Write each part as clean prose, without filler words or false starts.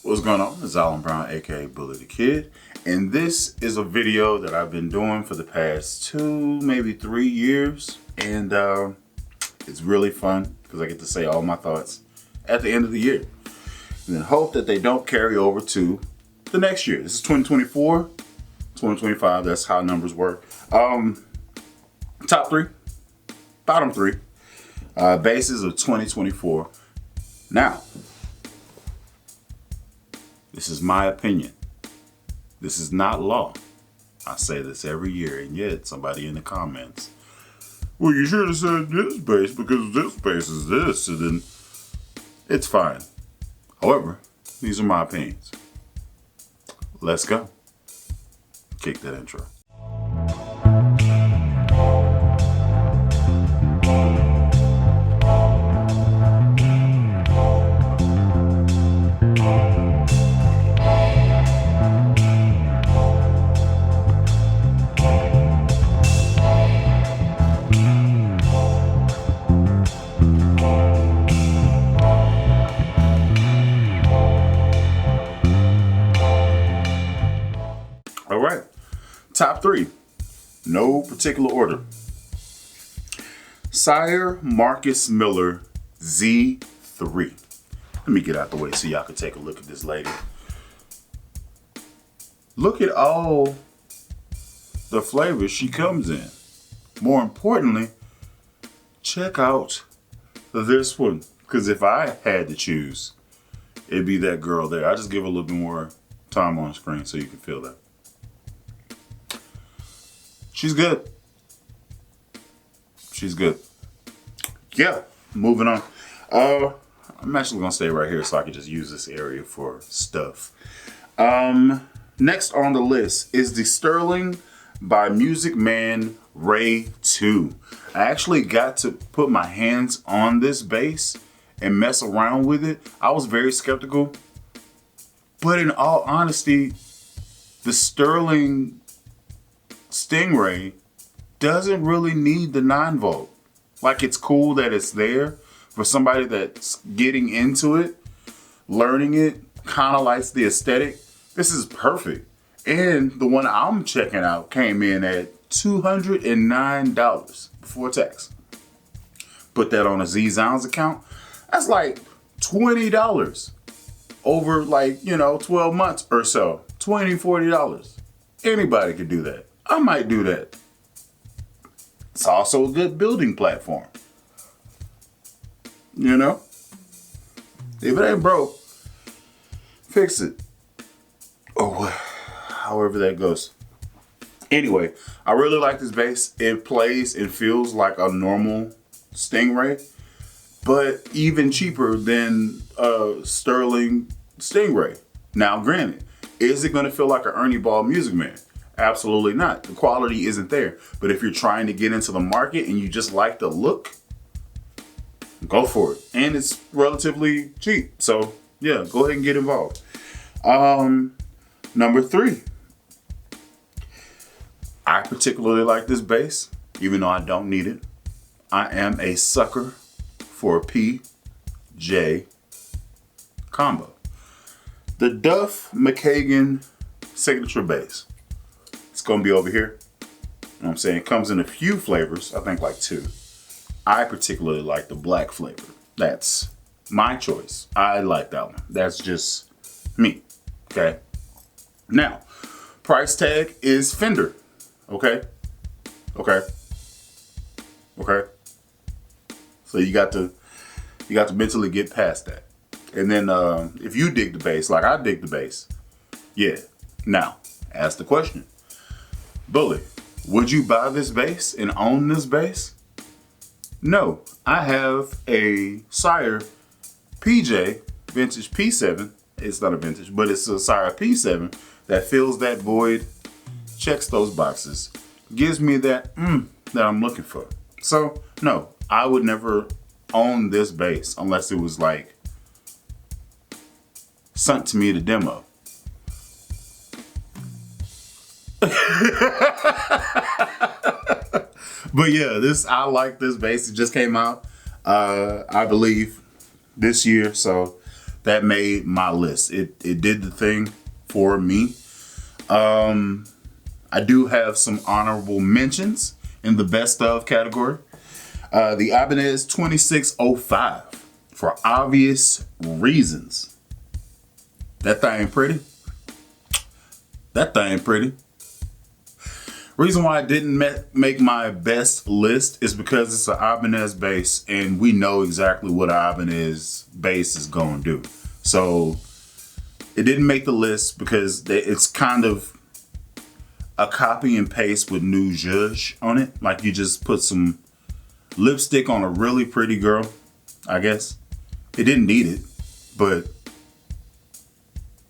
What's going on? It's Alan Brown, aka Bully the Kid, and this is a video that I've been doing for the past 2, maybe 3 years, and it's really fun because I get to say all my thoughts at the end of the year, and then hope that they don't carry over to the next year. This is 2024, 2025. That's how numbers work. Top 3, bottom 3 bases of 2024. Now, this is my opinion. This is not law. I say this every year, and yet somebody in the comments, well, you should have said this base because this base is this, and then it's fine. However, these are my opinions. Let's go. Kick that intro. All right, top 3, no particular order. Sire Marcus Miller Z3. Let me get out the way so y'all can take a look at this lady. Look at all the flavors she comes in. More importantly, check out this one, because if I had to choose, it'd be that girl there. I just give a little bit more time on the screen so you can feel that. She's good. She's good. Yeah, moving on. I'm actually gonna stay right here so I can just use this area for stuff. Next on the list is the Sterling by Music Man Ray 2. I actually got to put my hands on this bass and mess around with it. I was very skeptical, but in all honesty, the Sterling Stingray doesn't really need the 9-volt. Like, it's cool that it's there for somebody that's getting into it, learning it, kind of likes the aesthetic. This is perfect. And the one I'm checking out came in at $209 before tax. Put that on a Z-Sounds account. That's like $20 over 12 months or so. $20, $40. Anybody could do that. I might do that. It's also a good building platform. You know? If it ain't broke, fix it. Oh, however that goes. Anyway, I really like this bass. It plays and feels like a normal Stingray, but even cheaper than a Sterling Stingray. Now, granted, is it going to feel like an Ernie Ball Music Man? Absolutely not. The quality isn't there. But if you're trying to get into the market and you just like the look, go for it. And it's relatively cheap. So yeah, go ahead and get involved. Number 3. I particularly like this bass, even though I don't need it. I am a sucker for a PJ combo. The Duff McKagan signature bass. It's gonna be over here. You know what I'm saying? It comes in a few flavors, I think like 2. I particularly like the black flavor. That's my choice. I like that one. That's just me. Okay. Now, price tag is Fender. Okay. So you got to mentally get past that. And then if you dig the bass, like I dig the bass, yeah. Now, ask the question. Bully, would you buy this bass and own this bass? No, I have a Sire PJ vintage P7. It's not a vintage, but it's a Sire P7 that fills that void, checks those boxes, gives me that that I'm looking for. So no, I would never own this bass unless it was like sent to me to demo. But yeah, I like this bass. It just came out, I believe, this year. So that made my list. It did the thing for me. I do have some honorable mentions in the best of category. The Ibanez 2605, for obvious reasons. That thing pretty. That thing pretty. Reason why I didn't make my best list is because it's an Ibanez bass, and we know exactly what an Ibanez bass is going to do. So it didn't make the list because it's kind of a copy and paste with new zhuzh on it. Like you just put some lipstick on a really pretty girl, I guess. It didn't need it, but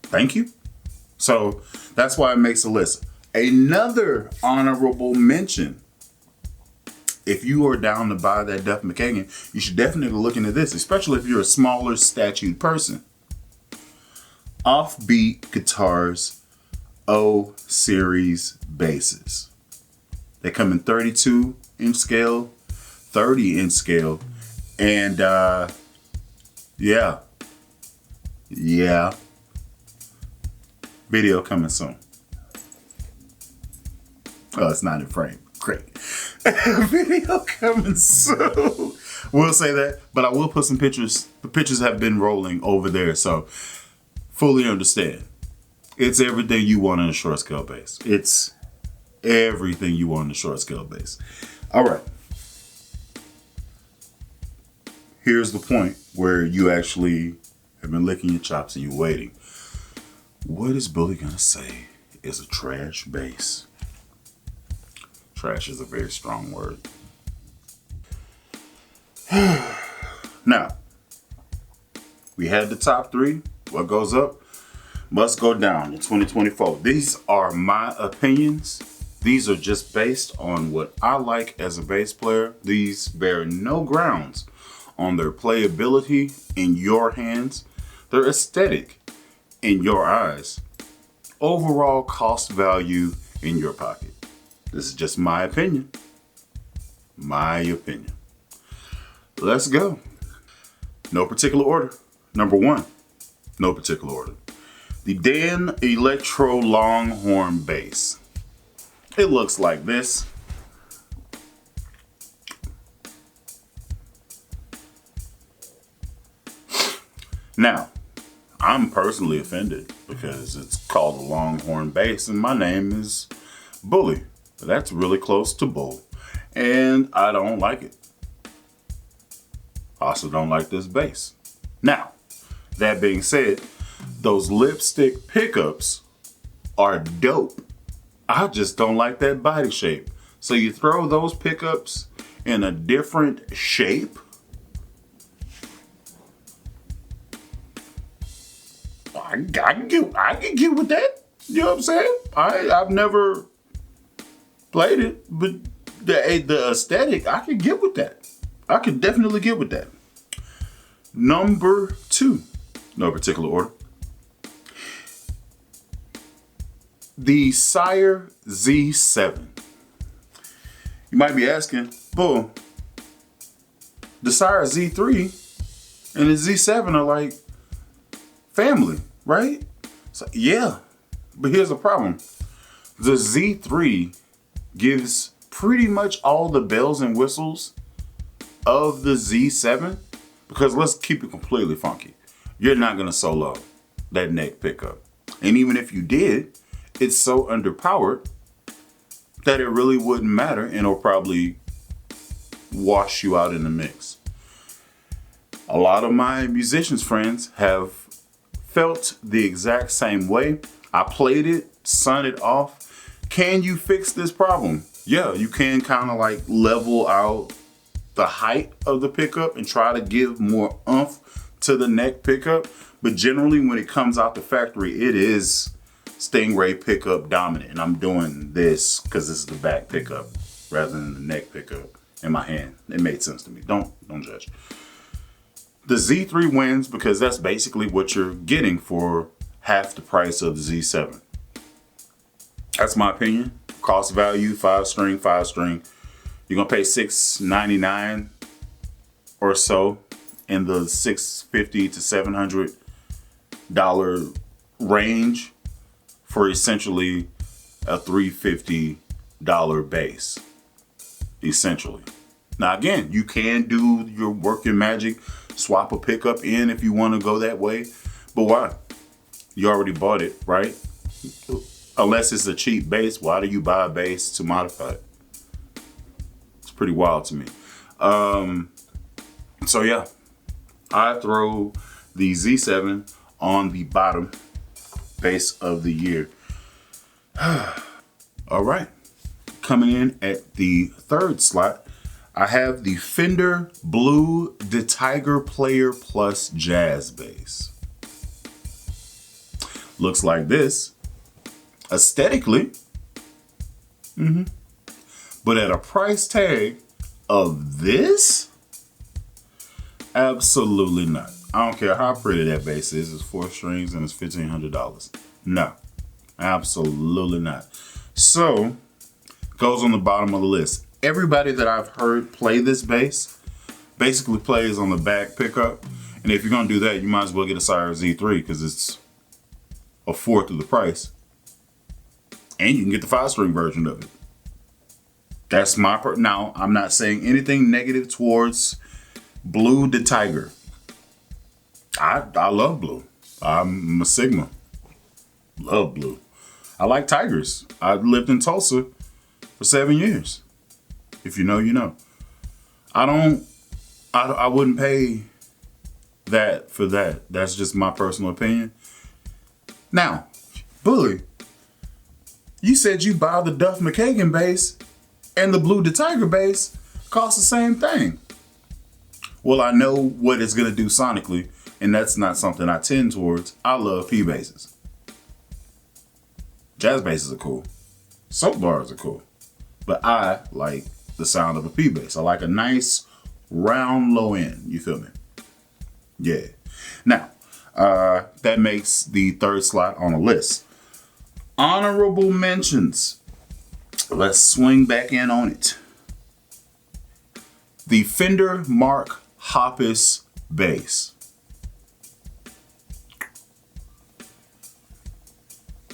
thank you. So that's why it makes the list. Another honorable mention. If you are down to buy that Duff McKagan, you should definitely look into this, especially if you're a smaller statued person. Offbeat Guitars O series basses. They come in 32 inch scale, 30 inch scale, and yeah. Video coming soon. Oh, it's not in frame. Great. Video coming soon. We'll say that, but I will put some pictures. The pictures have been rolling over there, so fully understand. It's everything you want in a short scale bass. It's everything you want in a short scale bass. All right. Here's the point where you actually have been licking your chops and you're waiting. What is Bully gonna say is a trash bass? Trash is a very strong word. Now, we had the top three. What goes up must go down in 2024. These are my opinions. These are just based on what I like as a bass player. These bear no grounds on their playability in your hands, their aesthetic in your eyes, overall cost value in your pocket. This is just my opinion. My opinion. Let's go. No particular order. Number one, no particular order. The Dan Electro Longhorn bass. It looks like this. Now, I'm personally offended because it's called a Longhorn bass and my name is Bully. That's really close to Bull, and I don't like it. I also don't like this bass. Now, that being said, those lipstick pickups are dope. I just don't like that body shape. So you throw those pickups in a different shape, I can get with that. You know what I'm saying? I've never played it, but the aesthetic, I could get with that. I could definitely get with that. Number two, no particular order. The Sire Z7. You might be asking, Bull, the Sire Z3 and the Z7 are like family, right? So, yeah, but here's the problem. The Z3 gives pretty much all the bells and whistles of the Z7, because let's keep it completely funky. You're not gonna solo that neck pickup. And even if you did, it's so underpowered that it really wouldn't matter and it'll probably wash you out in the mix. A lot of my musicians friends have felt the exact same way. I played it, sun it off. Can you fix this problem? Yeah, you can kind of like level out the height of the pickup and try to give more oomph to the neck pickup. But generally when it comes out the factory, it is Stingray pickup dominant. And I'm doing this because this is the back pickup rather than the neck pickup in my hand. It made sense to me. Don't judge. The Z3 wins because that's basically what you're getting for half the price of the Z7. That's my opinion. Cost value, 5-string. You're gonna pay $699 or so in the $650 to $700 range for essentially a $350 bass. Essentially. Now again, you can do your work your magic, swap a pickup in if you want to go that way. But why? You already bought it, right? Unless it's a cheap bass, why do you buy a bass to modify it? It's pretty wild to me. So yeah, I throw the Z7 on the bottom bass of the year. All right, coming in at the third slot, I have the Fender Blue Thakidd Player Plus Jazz Bass. Looks like this, aesthetically, but at a price tag of this, absolutely not. I don't care how pretty that bass is. It's 4 strings and it's $1,500. No, absolutely not. So, goes on the bottom of the list. Everybody that I've heard play this bass basically plays on the back pickup. And if you're gonna do that, you might as well get a Sire Z3 because it's a fourth of the price. And you can get the 5-string version of it. That's my part. Now, I'm not saying anything negative towards Blue Thakidd. I love Blue. I'm a Sigma. Love Blue. I like Tigers. I lived in Tulsa for 7 years. If you know, you know. I wouldn't pay that for that. That's just my personal opinion. Now, Bully, you said you buy the Duff McKagan bass and the Blue Thakidd bass cost the same thing. Well, I know what it's going to do sonically, and that's not something I tend towards. I love P basses. Jazz basses are cool. Soap bars are cool. But I like the sound of a P bass. I like a nice round low end. You feel me? Yeah. Now, that makes the third slot on the list. Honorable mentions. Let's swing back in on it. The Fender Mark Hoppus bass.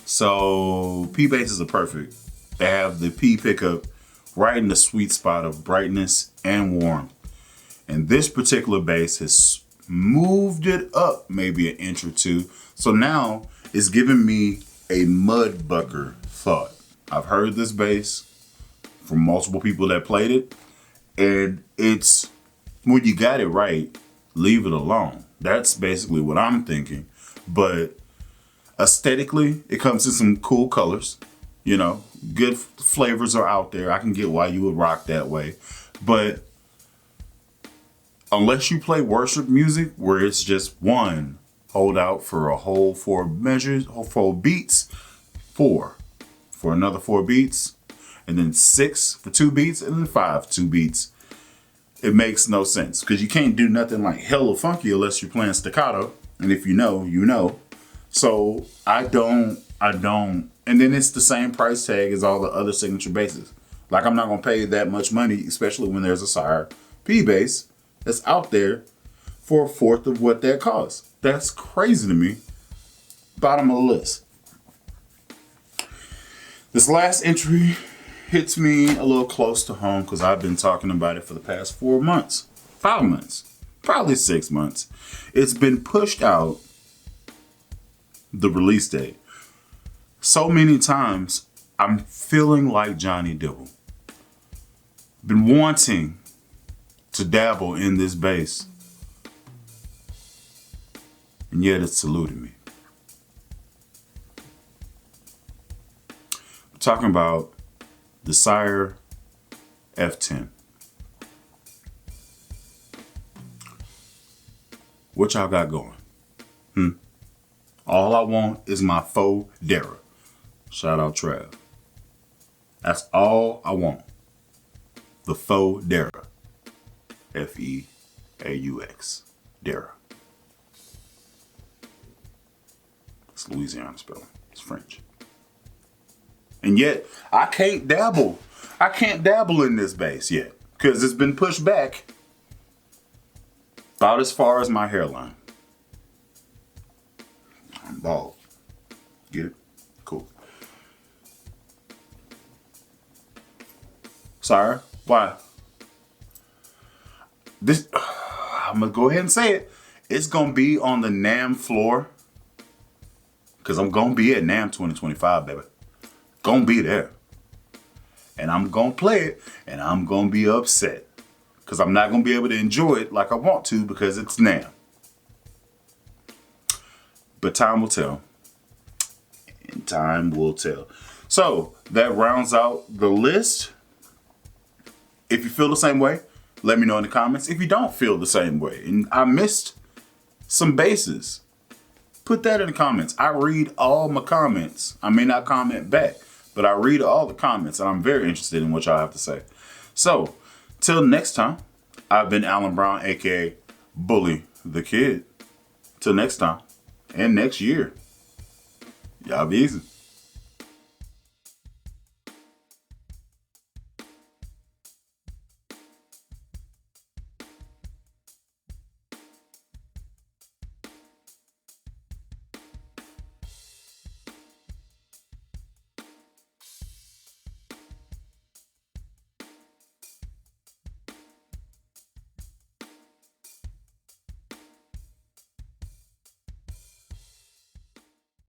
So P basses are perfect. They have the P pickup right in the sweet spot of brightness and warmth. And this particular bass has moved it up maybe an inch or two. So now it's giving me a Mudbucker thought. I've heard this bass from multiple people that played it. And it's, when you got it right, leave it alone. That's basically what I'm thinking. But aesthetically, it comes in some cool colors. You know, good flavors are out there. I can get why you would rock that way. But unless you play worship music where it's just one, hold out for a whole 4 measures, whole 4 beats, 4 for another 4 beats, and then 6 for 2 beats, and then 5 2 beats. It makes no sense because you can't do nothing like hella funky unless you're playing staccato. And if you know, you know. So I don't. And then it's the same price tag as all the other signature basses. Like, I'm not gonna pay that much money, especially when there's a Sire P bass that's out there for a fourth of what that costs. That's crazy to me. Bottom of the list. This last entry hits me a little close to home because I've been talking about it for the past 4 months, 5 months, probably 6 months. It's been pushed out, the release date, so many times. I'm feeling like Johnny Dibble. Been wanting to dabble in this bass, and yet it's eluded me. I'm talking about the Sire F10. What y'all got going? All I want is my faux Dara. Shout out Trav. That's all I want. The faux Dara. F-E-A-U-X. Dara. It's Louisiana spelling. It's French. And yet, I can't dabble. I can't dabble in this bass yet. Because it's been pushed back about as far as my hairline. bald. Get it? Cool. Sorry. Why? This, I'm going to go ahead and say it. It's going to be on the NAMM floor. Because I'm going to be at NAMM 2025, baby. Going to be there. And I'm going to play it. And I'm going to be upset. Because I'm not going to be able to enjoy it like I want to because it's NAMM. But time will tell. And time will tell. So, that rounds out the list. If you feel the same way, let me know in the comments. If you don't feel the same way and I missed some bases, put that in the comments. I read all my comments. I may not comment back, but I read all the comments and I'm very interested in what y'all have to say. So, till next time, I've been Alan Brown, aka Bully the Kid. Till next time and next year, y'all be easy.